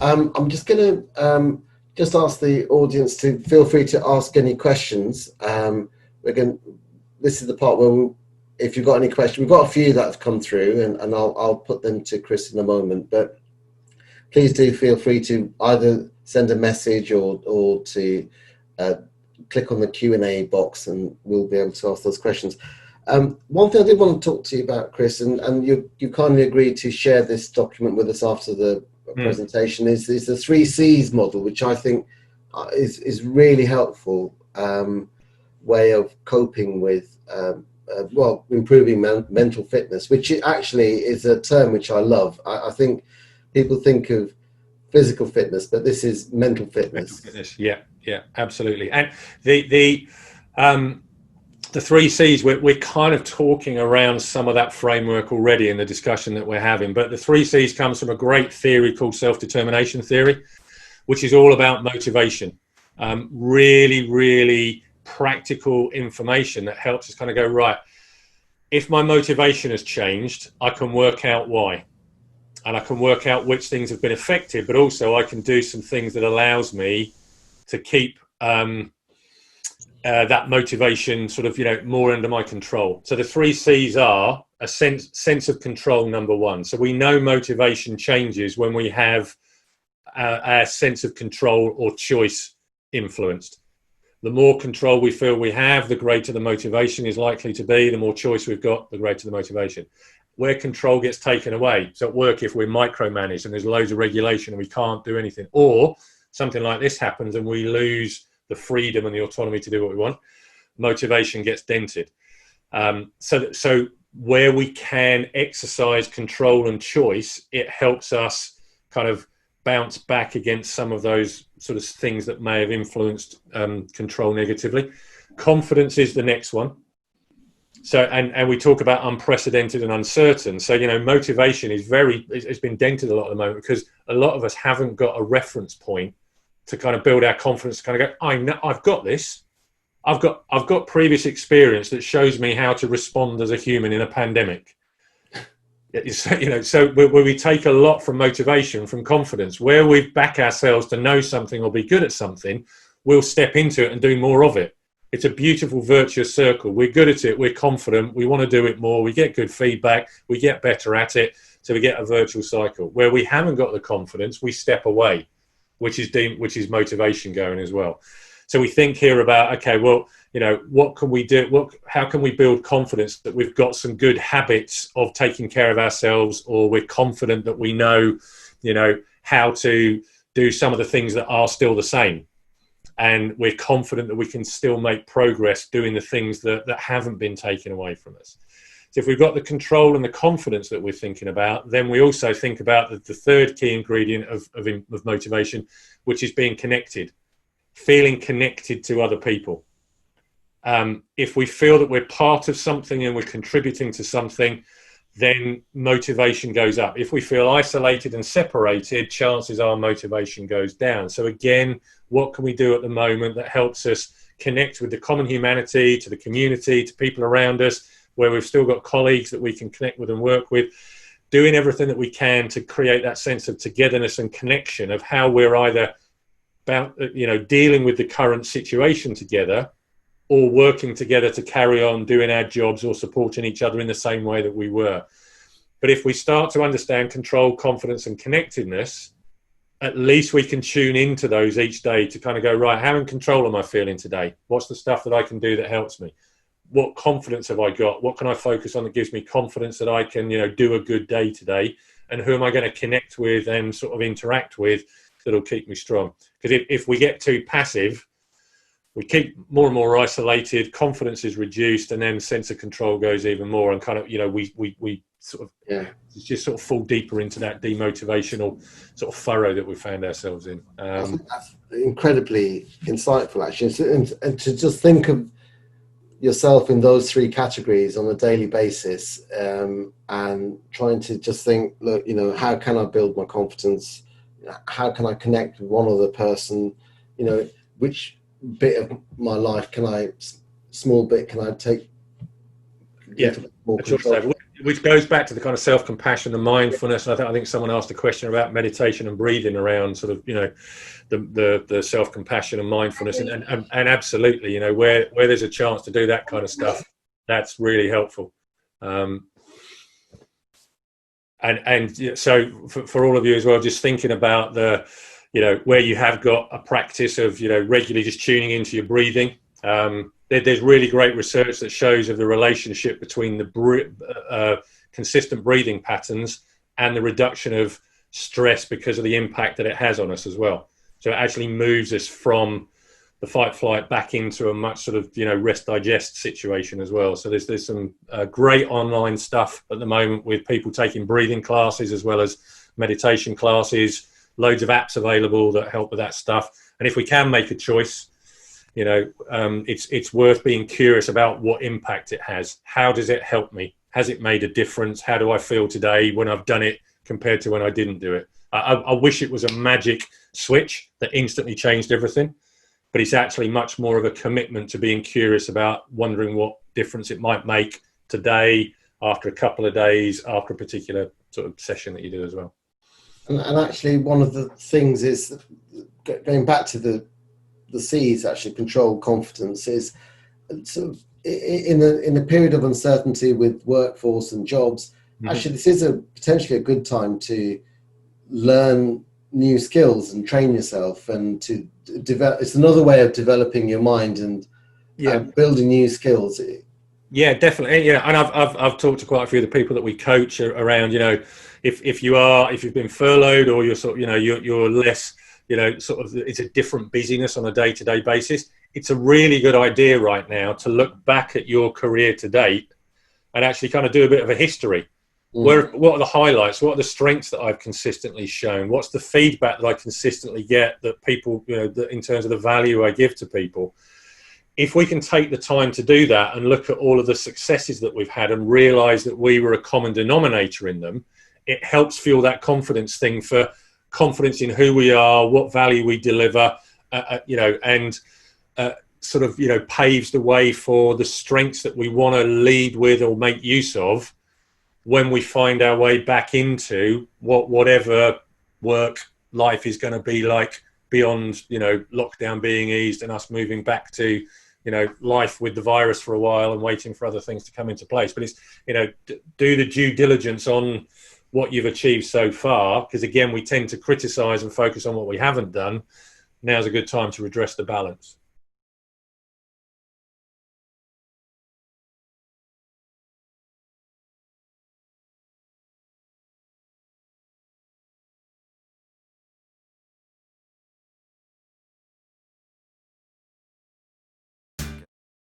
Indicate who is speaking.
Speaker 1: I'm just going to just ask the audience to feel free to ask any questions. This is the part where if you've got any questions, we've got a few that have come through, and I'll put them to Chris in a moment. But please do feel free to either send a message or to click on the Q&A box, and we'll be able to ask those questions. One thing I did want to talk to you about, Chris, and you kindly agreed to share this document with us after the presentation, is the 3Cs model, which I think is really helpful way of coping with improving mental fitness, which actually is a term which I love. I think people think of physical fitness, but this is mental fitness.
Speaker 2: Mental fitness, yeah, absolutely. And the 3Cs, we're kind of talking around some of that framework already in the discussion that we're having, but the 3Cs comes from a great theory called self-determination theory, which is all about motivation. Really, really practical information that helps us kind of go, right, if my motivation has changed, I can work out why. And I can work out which things have been effective, but also I can do some things that allows me to keep that motivation sort of, more under my control. So the 3Cs are a sense of control, number one. So we know motivation changes when we have our sense of control or choice influenced. The more control we feel we have, the greater the motivation is likely to be. The more choice we've got, the greater the motivation. Where control gets taken away, so at work, if we're micromanaged and there's loads of regulation and we can't do anything, or something like this happens and we lose the freedom and the autonomy to do what we want, motivation gets dented. So where we can exercise control and choice, it helps us kind of bounce back against some of those sort of things that may have influenced control negatively. Confidence is the next one. So, and we talk about unprecedented and uncertain. So, motivation is it's been dented a lot at the moment because a lot of us haven't got a reference point to kind of build our confidence, to kind of go, I know I've got this. I've got previous experience that shows me how to respond as a human in a pandemic. So where we take a lot from motivation, from confidence, where we back ourselves to know something or be good at something, we'll step into it and do more of it. It's a beautiful virtuous circle. We're good at it. We're confident. We want to do it more. We get good feedback. We get better at it. So we get a virtual cycle. Where we haven't got the confidence, we step away, which is motivation going as well. So we think here about, okay, well, what can we do? How can we build confidence that we've got some good habits of taking care of ourselves, or we're confident that we know, how to do some of the things that are still the same. And we're confident that we can still make progress doing the things that haven't been taken away from us. So if we've got the control and the confidence that we're thinking about, then we also think about the third key ingredient of motivation, which is being connected, feeling connected to other people. If we feel that we're part of something and we're contributing to something, then motivation goes up. If we feel isolated and separated, chances are motivation goes down. So again, what can we do at the moment that helps us connect with the common humanity, to the community, to people around us, where we've still got colleagues that we can connect with and work with, doing everything that we can to create that sense of togetherness and connection of how we're either dealing with the current situation together, or working together to carry on doing our jobs or supporting each other in the same way that we were. But if we start to understand control, confidence and connectedness, at least we can tune into those each day to kind of go, right, how in control am I feeling today? What's the stuff that I can do that helps me? What confidence have I got? What can I focus on that gives me confidence that I can, do a good day today? And who am I going to connect with and sort of interact with that'll keep me strong? Because if we get too passive, we keep more and more isolated, confidence is reduced, and then sense of control goes even more, and kind of, we sort of just sort of fall deeper into that demotivational sort of furrow that we found ourselves in.
Speaker 1: I think that's incredibly insightful, actually, and to just think of yourself in those three categories on a daily basis, and trying to just think, look, how can I build my confidence? How can I connect with one other person? Which bit of my life can I take more control?
Speaker 2: which goes back to the kind of self-compassion and mindfulness. And I think someone asked a question about meditation and breathing around sort of, the self-compassion and mindfulness, and absolutely, where there's a chance to do that kind of stuff, that's really helpful. And so for all of you as well, just thinking about where you have got a practice of, regularly just tuning into your breathing. There's really great research that shows of the relationship between the consistent breathing patterns and the reduction of stress because of the impact that it has on us as well. So it actually moves us from the fight flight back into a much sort of, rest digest situation as well. So there's some great online stuff at the moment with people taking breathing classes as well as meditation classes, loads of apps available that help with that stuff. And if we can make a choice, it's worth being curious about what impact it has. How does it help me? Has it made a difference? How do I feel today when I've done it compared to when I didn't do it? I wish it was a magic switch that instantly changed everything, but it's actually much more of a commitment to being curious about wondering what difference it might make today, after a couple of days, after a particular sort of session that you do as well.
Speaker 1: And actually, one of the things is, going back to the C's, actually controlled confidence, is sort of in a period of uncertainty with workforce and jobs. Actually, this is potentially a good time to learn new skills and train yourself, and to develop. It's another way of developing your mind and building new skills.
Speaker 2: Yeah, definitely. Yeah, and I've talked to quite a few of the people that we coach around. If you've been furloughed, or you're sort of, you're less, sort of, it's a different busyness on a day-to-day basis. It's a really good idea right now to look back at your career to date and actually kind of do a bit of a history. What are the highlights? What are the strengths that I've consistently shown? What's the feedback that I consistently get that people, that in terms of the value I give to people? If we can take the time to do that and look at all of the successes that we've had and realize that we were a common denominator in them, it helps fuel that confidence thing, for confidence in who we are, what value we deliver, and sort of, paves the way for the strengths that we want to lead with or make use of when we find our way back into whatever work life is going to be like beyond, lockdown being eased and us moving back to, life with the virus for a while and waiting for other things to come into place. But it's, do the due diligence on what you've achieved so far, because again, we tend to criticize and focus on what we haven't done. Now's a good time to redress the balance.